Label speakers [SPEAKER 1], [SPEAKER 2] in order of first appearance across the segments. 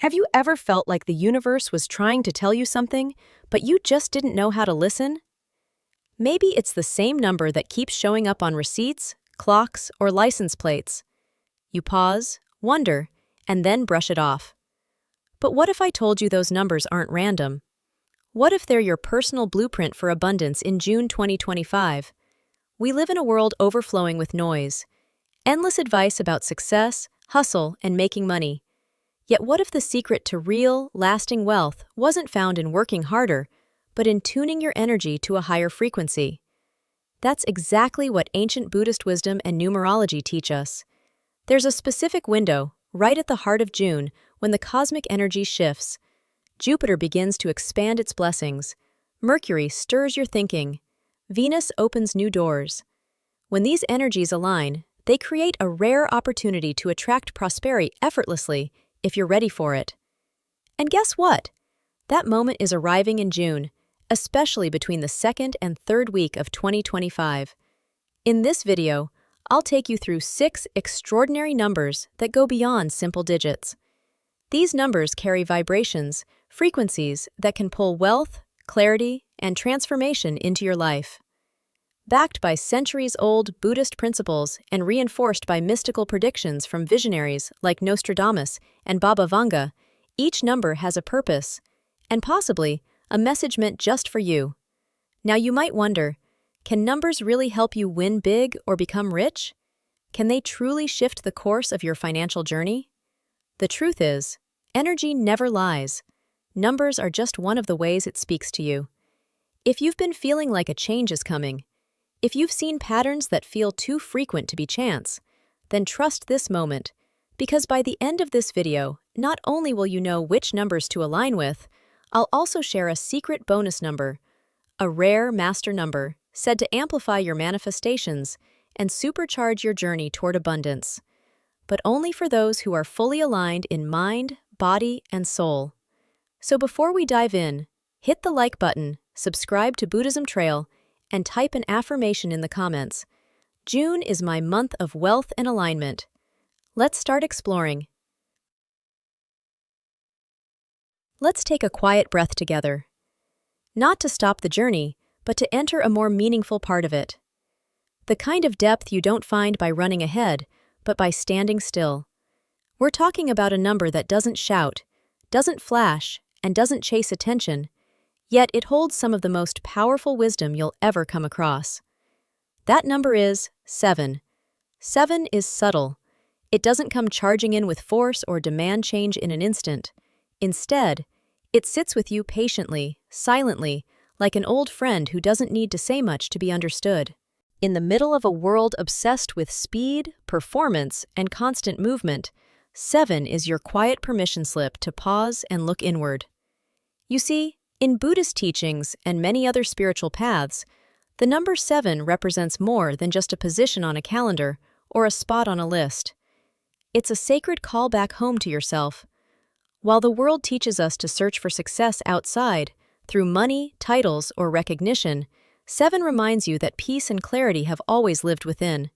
[SPEAKER 1] Have you ever felt like the universe was trying to tell you something, but you just didn't know how to listen? Maybe it's the same number that keeps showing up on receipts, clocks, or license plates. You pause, wonder, and then brush it off. But what if I told you those numbers aren't random? What if they're your personal blueprint for abundance in June 2025? We live in a world overflowing with noise, endless advice about success, hustle, and making money. Yet what if the secret to real, lasting wealth wasn't found in working harder, but in tuning your energy to a higher frequency? That's exactly what ancient Buddhist wisdom and numerology teach us. There's a specific window, right at the heart of June, when the cosmic energy shifts. Jupiter begins to expand its blessings. Mercury stirs your thinking. Venus opens new doors. When these energies align, they create a rare opportunity to attract prosperity effortlessly if you're ready for it. And guess what? That moment is arriving in June, especially between the second and third week of 2025. In this video, I'll take you through 6 extraordinary numbers that go beyond simple digits. These numbers carry vibrations, frequencies that can pull wealth, clarity, and transformation into your life. Backed by centuries-old Buddhist principles and reinforced by mystical predictions from visionaries like Nostradamus and Baba Vanga, each number has a purpose, and possibly a message meant just for you. Now you might wonder, can numbers really help you win big or become rich? Can they truly shift the course of your financial journey? The truth is, energy never lies. Numbers are just one of the ways it speaks to you. If you've been feeling like a change is coming, if you've seen patterns that feel too frequent to be chance, then trust this moment, because by the end of this video, not only will you know which numbers to align with, I'll also share a secret bonus number, a rare master number said to amplify your manifestations and supercharge your journey toward abundance. But only for those who are fully aligned in mind, body, and soul. So before we dive in, hit the like button, subscribe to Buddhism Trail, and type an affirmation in the comments. June is my month of wealth and alignment. Let's start exploring. Let's take a quiet breath together. Not to stop the journey, but to enter a more meaningful part of it. The kind of depth you don't find by running ahead, but by standing still. We're talking about a number that doesn't shout, doesn't flash, and doesn't chase attention, yet it holds some of the most powerful wisdom you'll ever come across. That number is 7. 7 is subtle. It doesn't come charging in with force or demand change in an instant. Instead, it sits with you patiently, silently, like an old friend who doesn't need to say much to be understood. In the middle of a world obsessed with speed, performance, and constant movement, 7 is your quiet permission slip to pause and look inward. You see, in Buddhist teachings and many other spiritual paths, the number 7 represents more than just a position on a calendar or a spot on a list. It's a sacred call back home to yourself. While the world teaches us to search for success outside, through money, titles, or recognition, 7 reminds you that peace and clarity have always lived within.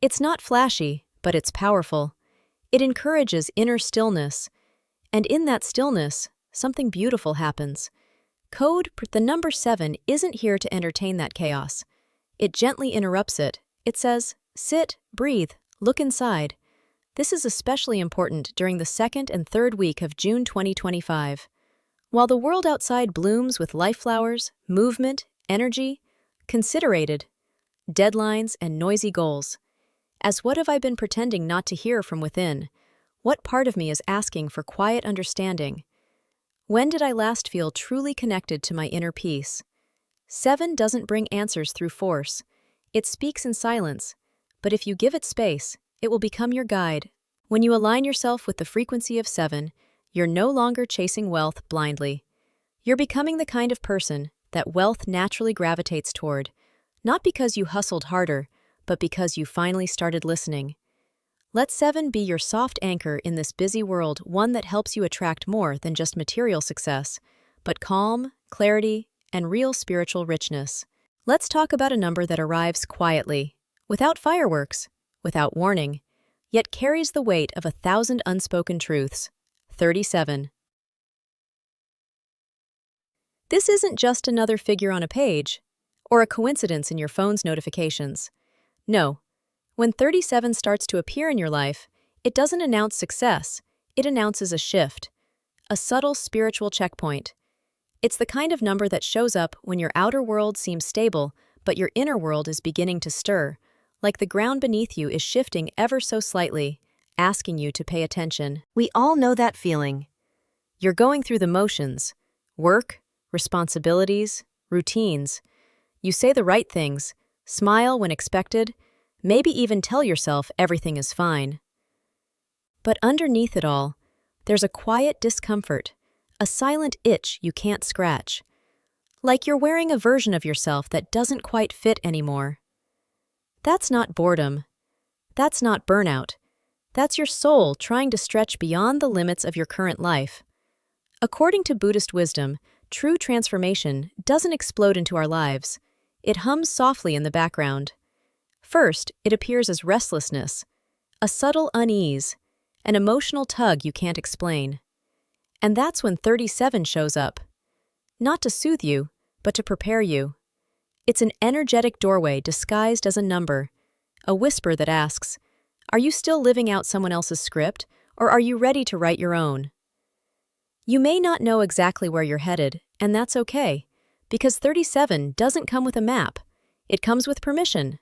[SPEAKER 1] It's not flashy, but it's powerful. It encourages inner stillness. And in that stillness, something beautiful happens. The number 7 isn't here to entertain that chaos. It gently interrupts it. It says, sit, breathe, look inside. This is especially important during the second and third week of June 2025. While the world outside blooms with life flowers, movement, energy, considerated, deadlines, and noisy goals. As what have I been pretending not to hear from within? What part of me is asking for quiet understanding? When did I last feel truly connected to my inner peace? 7 doesn't bring answers through force. It speaks in silence, but if you give it space, it will become your guide. When you align yourself with the frequency of 7, you're no longer chasing wealth blindly. You're becoming the kind of person that wealth naturally gravitates toward, not because you hustled harder, but because you finally started listening. Let 7 be your soft anchor in this busy world, one that helps you attract more than just material success, but calm, clarity, and real spiritual richness. Let's talk about a number that arrives quietly, without fireworks, without warning, yet carries the weight of 1,000 unspoken truths. 37. This isn't just another figure on a page, or a coincidence in your phone's notifications. No, when 37 starts to appear in your life, it doesn't announce success, it announces a shift, a subtle spiritual checkpoint. It's the kind of number that shows up when your outer world seems stable, but your inner world is beginning to stir, like the ground beneath you is shifting ever so slightly, asking you to pay attention. We all know that feeling. You're going through the motions, work, responsibilities, routines. You say the right things, smile when expected, maybe even tell yourself everything is fine. But underneath it all, there's a quiet discomfort, a silent itch you can't scratch. Like you're wearing a version of yourself that doesn't quite fit anymore. That's not boredom. That's not burnout. That's your soul trying to stretch beyond the limits of your current life. According to Buddhist wisdom, true transformation doesn't explode into our lives. It hums softly in the background. First, it appears as restlessness, a subtle unease, an emotional tug you can't explain. And that's when 37 shows up. Not to soothe you, but to prepare you. It's an energetic doorway disguised as a number, a whisper that asks, are you still living out someone else's script, or are you ready to write your own? You may not know exactly where you're headed, and that's okay, because 37 doesn't come with a map. It comes with permission.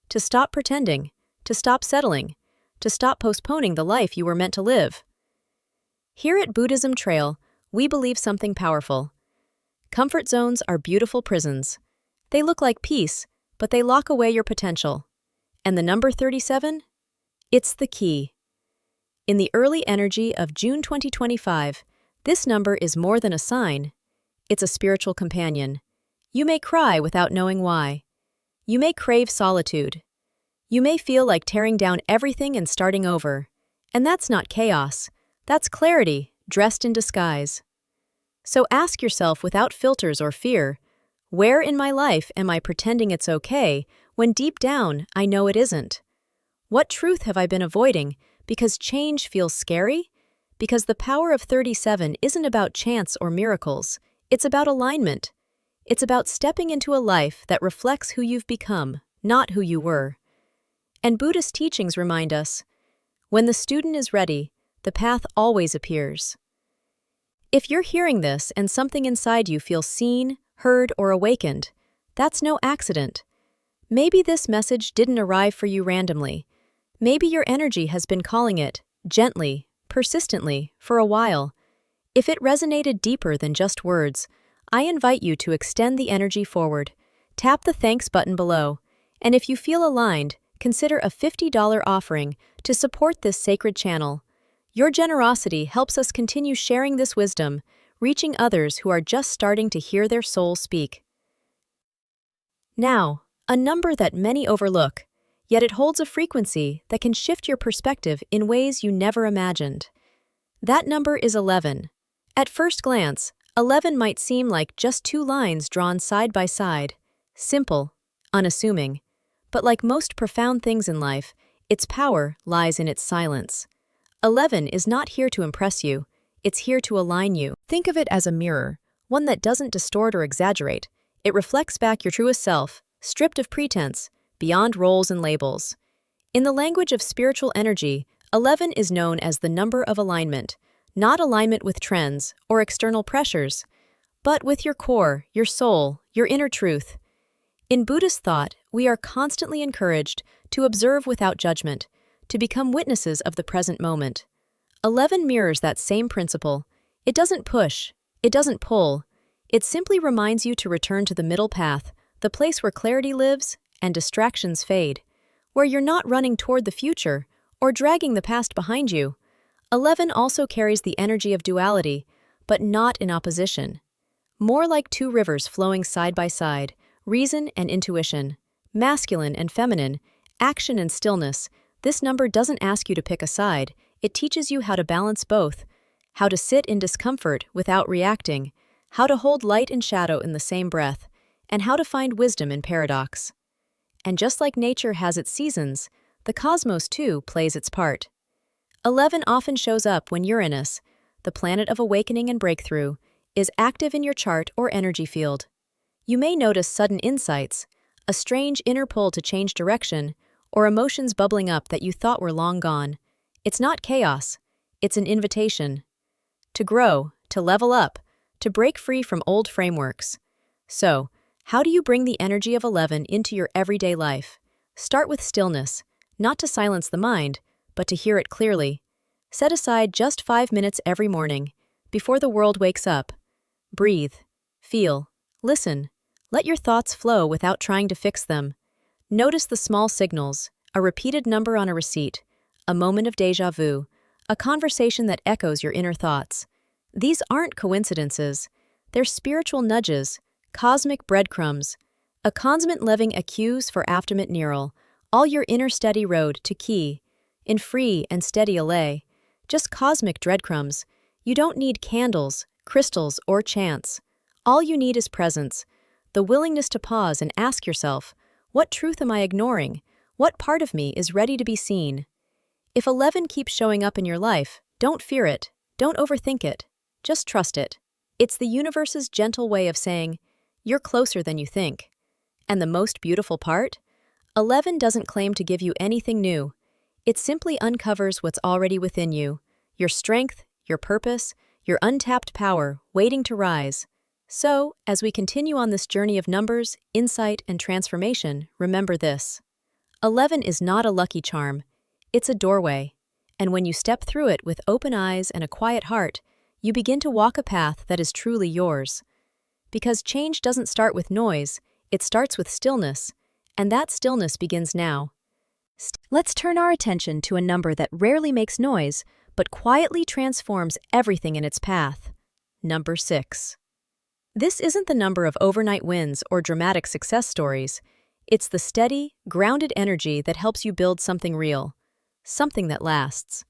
[SPEAKER 1] To stop pretending, to stop settling, to stop postponing the life you were meant to live. Here at Buddhism Trail, we believe something powerful. Comfort zones are beautiful prisons. They look like peace, but they lock away your potential. And the number 37? It's the key. In the early energy of June 2025, this number is more than a sign. It's a spiritual companion. You may cry without knowing why. You may crave solitude. You may feel like tearing down everything and starting over. And that's not chaos. That's clarity, dressed in disguise. So ask yourself without filters or fear, where in my life am I pretending it's okay when deep down I know it isn't? What truth have I been avoiding because change feels scary? Because the power of 37 isn't about chance or miracles. It's about alignment. It's about stepping into a life that reflects who you've become, not who you were. And Buddhist teachings remind us, when the student is ready, the path always appears. If you're hearing this and something inside you feels seen, heard, or awakened, that's no accident. Maybe this message didn't arrive for you randomly. Maybe your energy has been calling it, gently, persistently, for a while. If it resonated deeper than just words, I invite you to extend the energy forward. Tap the thanks button below, and if you feel aligned, consider a $50 offering to support this sacred channel. Your generosity helps us continue sharing this wisdom, reaching others who are just starting to hear their soul speak. Now, a number that many overlook, yet it holds a frequency that can shift your perspective in ways you never imagined. That number is 11. At first glance, 11 might seem like just two lines drawn side by side, simple, unassuming. But like most profound things in life, its power lies in its silence. 11 is not here to impress you, it's here to align you. Think of it as a mirror, one that doesn't distort or exaggerate. It reflects back your truest self, stripped of pretense, beyond roles and labels. In the language of spiritual energy, 11 is known as the number of alignment, not alignment with trends or external pressures, but with your core, your soul, your inner truth. In Buddhist thought, we are constantly encouraged to observe without judgment, to become witnesses of the present moment. 11 mirrors that same principle. It doesn't push, it doesn't pull. It simply reminds you to return to the middle path, the place where clarity lives and distractions fade, where you're not running toward the future or dragging the past behind you. 11 also carries the energy of duality, but not in opposition. More like two rivers flowing side by side, reason and intuition, masculine and feminine, action and stillness. This number doesn't ask you to pick a side, it teaches you how to balance both, how to sit in discomfort without reacting, how to hold light and shadow in the same breath, and how to find wisdom in paradox. And just like nature has its seasons, the cosmos too plays its part. 11 often shows up when Uranus, the planet of awakening and breakthrough, is active in your chart or energy field. You may notice sudden insights, a strange inner pull to change direction, or emotions bubbling up that you thought were long gone. It's not chaos, it's an invitation. To grow, to level up, to break free from old frameworks. So, how do you bring the energy of 11 into your everyday life? Start with stillness, not to silence the mind, but to hear it clearly. Set aside just 5 minutes every morning, before the world wakes up. Breathe, feel, listen. Let your thoughts flow without trying to fix them. Notice the small signals, a repeated number on a receipt, a moment of déjà vu, a conversation that echoes your inner thoughts. These aren't coincidences. They're spiritual nudges, cosmic breadcrumbs, a constant living accuse for aftermath neural, all your inner steady road to key, in free and steady allay. Just cosmic breadcrumbs. You don't need candles, crystals, or chants. All you need is presence, the willingness to pause and ask yourself, what truth am I ignoring? What part of me is ready to be seen? If 11 keeps showing up in your life, don't fear it, don't overthink it, just trust it. It's the universe's gentle way of saying, you're closer than you think. And the most beautiful part? 11 doesn't claim to give you anything new. It simply uncovers what's already within you, your strength, your purpose, your untapped power waiting to rise. So, as we continue on this journey of numbers, insight, and transformation, remember this. 11 is not a lucky charm. It's a doorway. And when you step through it with open eyes and a quiet heart, you begin to walk a path that is truly yours. Because change doesn't start with noise, it starts with stillness, and that stillness begins now. Let's turn our attention to a number that rarely makes noise, but quietly transforms everything in its path. Number 6. This isn't the number of overnight wins or dramatic success stories. It's the steady, grounded energy that helps you build something real, something that lasts.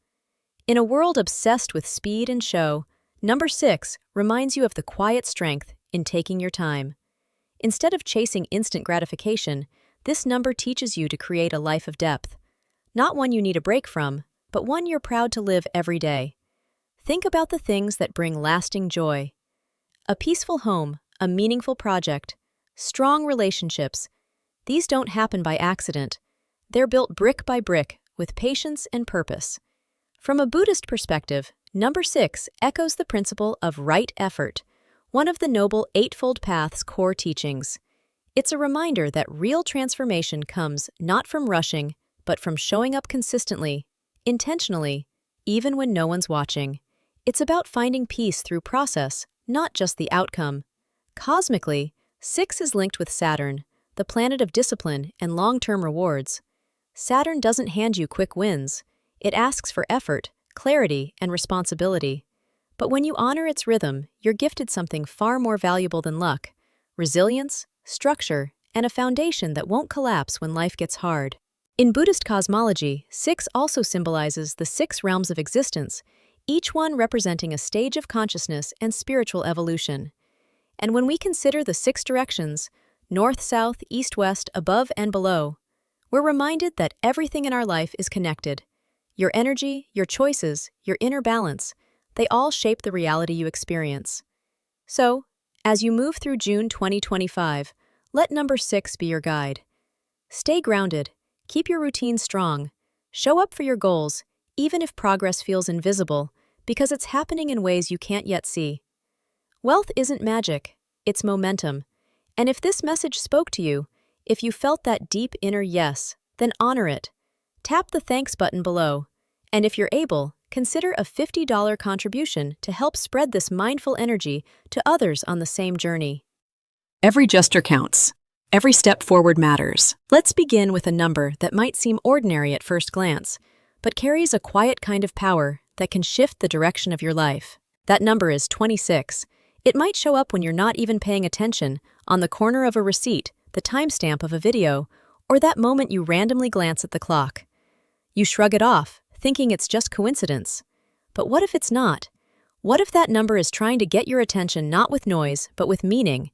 [SPEAKER 1] In a world obsessed with speed and show, number 6 reminds you of the quiet strength in taking your time. Instead of chasing instant gratification, this number teaches you to create a life of depth. Not one you need a break from, but one you're proud to live every day. Think about the things that bring lasting joy. A peaceful home, a meaningful project, strong relationships. These don't happen by accident. They're built brick by brick with patience and purpose. From a Buddhist perspective, number 6 echoes the principle of right effort, one of the Noble Eightfold Path's core teachings. It's a reminder that real transformation comes not from rushing, but from showing up consistently, intentionally, even when no one's watching. It's about finding peace through process, not just the outcome. Cosmically, 6 is linked with Saturn, the planet of discipline and long-term rewards. Saturn doesn't hand you quick wins. It asks for effort, clarity, and responsibility. But when you honor its rhythm, you're gifted something far more valuable than luck: resilience, structure, and a foundation that won't collapse when life gets hard. In Buddhist cosmology, 6 also symbolizes the 6 realms of existence, each one representing a stage of consciousness and spiritual evolution. And when we consider the 6 directions, north, south, east, west, above, and below, we're reminded that everything in our life is connected. Your energy, your choices, your inner balance, they all shape the reality you experience. So, as you move through June 2025, let number 6 be your guide. Stay grounded, keep your routine strong, show up for your goals, even if progress feels invisible, because it's happening in ways you can't yet see. Wealth isn't magic, it's momentum. And if this message spoke to you, if you felt that deep inner yes, then honor it. Tap the thanks button below. And if you're able, consider a $50 contribution to help spread this mindful energy to others on the same journey. Every gesture counts. Every step forward matters. Let's begin with a number that might seem ordinary at first glance, but carries a quiet kind of power that can shift the direction of your life. That number is 26. It might show up when you're not even paying attention, on the corner of a receipt, the timestamp of a video, or that moment you randomly glance at the clock. You shrug it off, thinking it's just coincidence. But what if it's not? What if that number is trying to get your attention not with noise, but with meaning?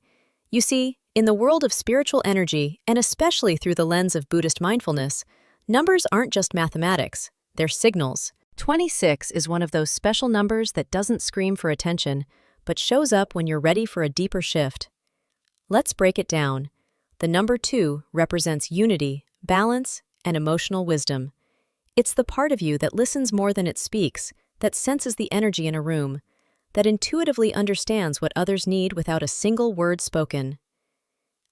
[SPEAKER 1] You see, in the world of spiritual energy, and especially through the lens of Buddhist mindfulness, numbers aren't just mathematics, they're signals. 26 is one of those special numbers that doesn't scream for attention, but shows up when you're ready for a deeper shift. Let's break it down. The number 2 represents unity, balance, and emotional wisdom. It's the part of you that listens more than it speaks, that senses the energy in a room, that intuitively understands what others need without a single word spoken.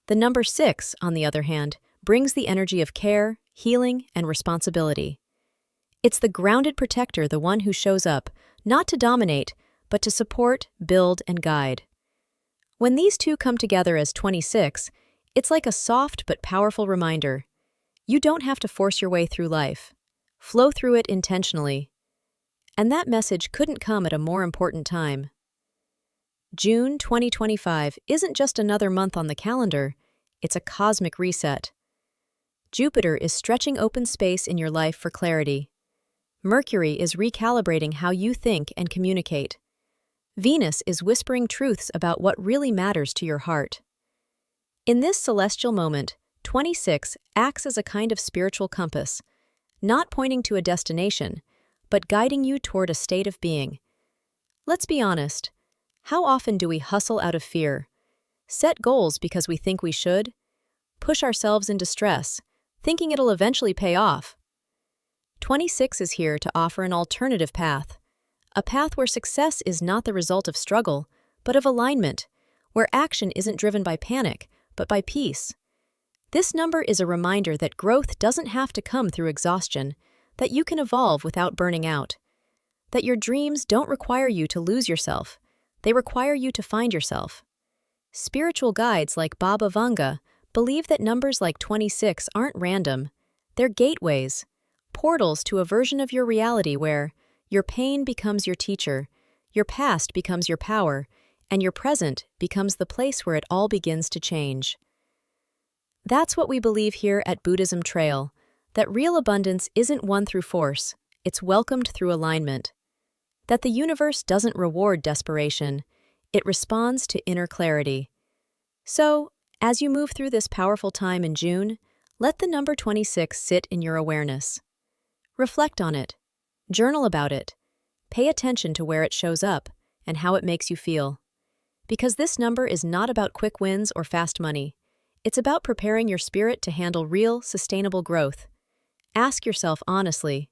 [SPEAKER 1] The number 6, on the other hand, brings the energy of care, healing, and responsibility. It's the grounded protector, the one who shows up, not to dominate, but to support, build, and guide. When these two come together as 26, it's like a soft but powerful reminder. You don't have to force your way through life. Flow through it intentionally. And that message couldn't come at a more important time. June 2025 isn't just another month on the calendar, it's a cosmic reset. Jupiter is stretching open space in your life for clarity. Mercury is recalibrating how you think and communicate. Venus is whispering truths about what really matters to your heart. In this celestial moment, 26 acts as a kind of spiritual compass, not pointing to a destination, but guiding you toward a state of being. Let's be honest. How often do we hustle out of fear? Set goals because we think we should? Push ourselves into stress, thinking it'll eventually pay off? 26 is here to offer an alternative path. A path where success is not the result of struggle, but of alignment, where action isn't driven by panic, but by peace. This number is a reminder that growth doesn't have to come through exhaustion, that you can evolve without burning out, that your dreams don't require you to lose yourself, they require you to find yourself. Spiritual guides like Baba Vanga believe that numbers like 26 aren't random, they're gateways, portals to a version of your reality where your pain becomes your teacher, your past becomes your power, and your present becomes the place where it all begins to change. That's what we believe here at Buddhism Trail, that real abundance isn't won through force, it's welcomed through alignment. That the universe doesn't reward desperation, it responds to inner clarity. So, as you move through this powerful time in June, let the number 26 sit in your awareness. Reflect on it. Journal about it. Pay attention to where it shows up and how it makes you feel. Because this number is not about quick wins or fast money. It's about preparing your spirit to handle real, sustainable growth. Ask yourself honestly,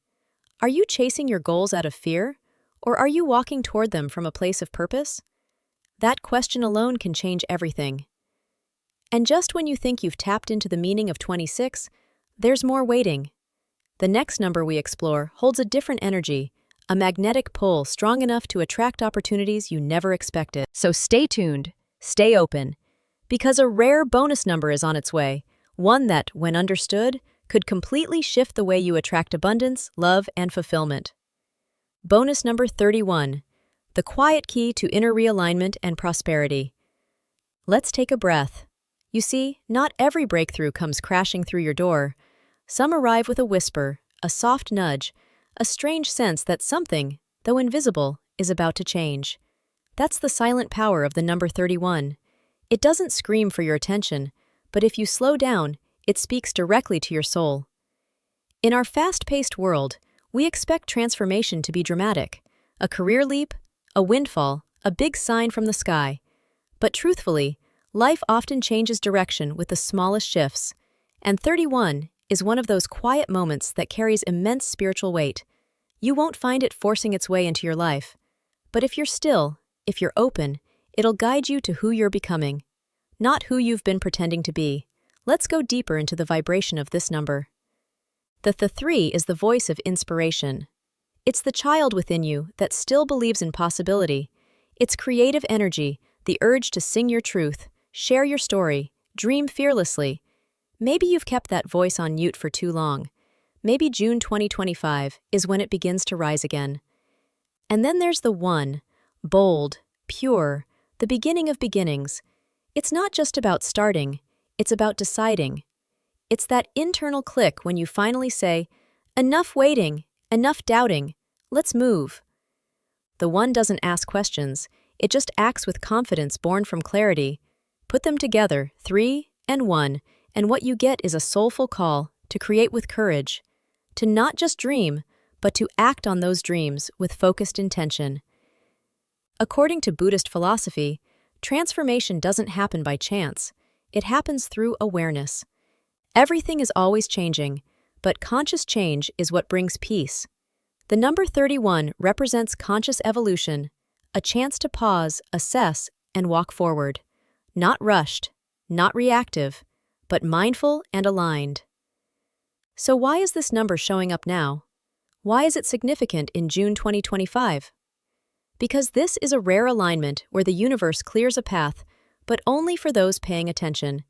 [SPEAKER 1] are you chasing your goals out of fear, or are you walking toward them from a place of purpose? That question alone can change everything. And just when you think you've tapped into the meaning of 26, there's more waiting. The next number we explore holds a different energy, a magnetic pull strong enough to attract opportunities you never expected. So stay tuned, stay open, because a rare bonus number is on its way, one that, when understood, could completely shift the way you attract abundance, love, and fulfillment. Bonus number 31, the quiet key to inner realignment and prosperity. Let's take a breath. You see, not every breakthrough comes crashing through your door. Some arrive with a whisper, a soft nudge, a strange sense that something, though invisible, is about to change. That's the silent power of the number 31. It doesn't scream for your attention, but if you slow down, it speaks directly to your soul. In our fast-paced world, we expect transformation to be dramatic, a career leap, a windfall, a big sign from the sky. But truthfully, life often changes direction with the smallest shifts, and 31 is one of those quiet moments that carries immense spiritual weight. You won't find it forcing its way into your life. But if you're still, if you're open, it'll guide you to who you're becoming, not who you've been pretending to be. Let's go deeper into the vibration of this number. The 3 is the voice of inspiration. It's the child within you that still believes in possibility. It's creative energy, the urge to sing your truth, share your story, dream fearlessly. Maybe you've kept that voice on mute for too long. Maybe June 2025 is when it begins to rise again. And then there's the 1, bold, pure, the beginning of beginnings. It's not just about starting, it's about deciding. It's that internal click when you finally say, enough waiting, enough doubting, let's move. The 1 doesn't ask questions, it just acts with confidence born from clarity. Put them together, 3 and 1, and what you get is a soulful call to create with courage, to not just dream, but to act on those dreams with focused intention. According to Buddhist philosophy, transformation doesn't happen by chance. It happens through awareness. Everything is always changing, but conscious change is what brings peace. The number 31 represents conscious evolution, a chance to pause, assess, and walk forward. Not rushed, not reactive, but mindful and aligned. So why is this number showing up now? Why is it significant in June 2025? Because this is a rare alignment where the universe clears a path, but only for those paying attention.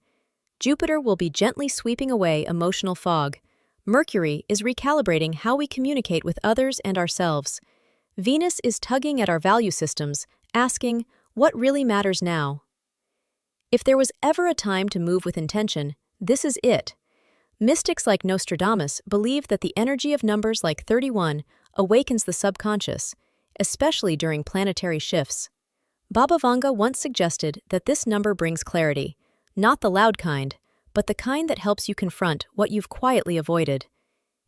[SPEAKER 1] Jupiter will be gently sweeping away emotional fog. Mercury is recalibrating how we communicate with others and ourselves. Venus is tugging at our value systems, asking, what really matters now? If there was ever a time to move with intention, this is it. Mystics like Nostradamus believe that the energy of numbers like 31 awakens the subconscious, especially during planetary shifts. Baba Vanga once suggested that this number brings clarity, not the loud kind, but the kind that helps you confront what you've quietly avoided.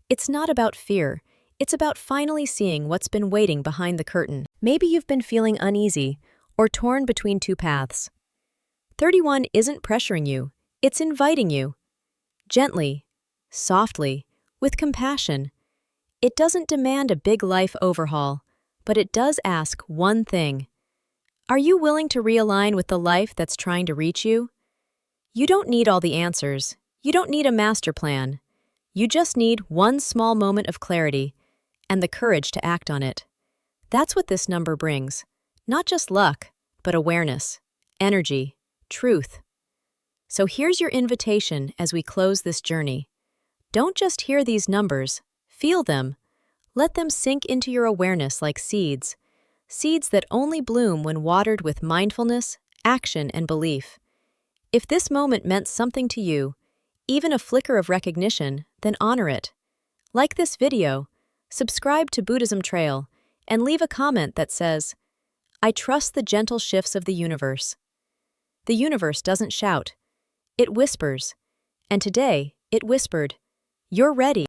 [SPEAKER 1] It's not about fear, it's about finally seeing what's been waiting behind the curtain. Maybe you've been feeling uneasy or torn between two paths. 31 isn't pressuring you, it's inviting you. Gently, softly, with compassion. It doesn't demand a big life overhaul, but it does ask one thing. Are you willing to realign with the life that's trying to reach you? You don't need all the answers. You don't need a master plan. You just need one small moment of clarity and the courage to act on it. That's what this number brings. Not just luck, but awareness, energy, truth. So here's your invitation as we close this journey. Don't just hear these numbers, feel them. Let them sink into your awareness like seeds. Seeds that only bloom when watered with mindfulness, action, and belief. If this moment meant something to you, even a flicker of recognition, then honor it. Like this video, subscribe to Buddhism Trail, and leave a comment that says, I trust the gentle shifts of the universe. The universe doesn't shout. It whispers. And today, it whispered, you're ready.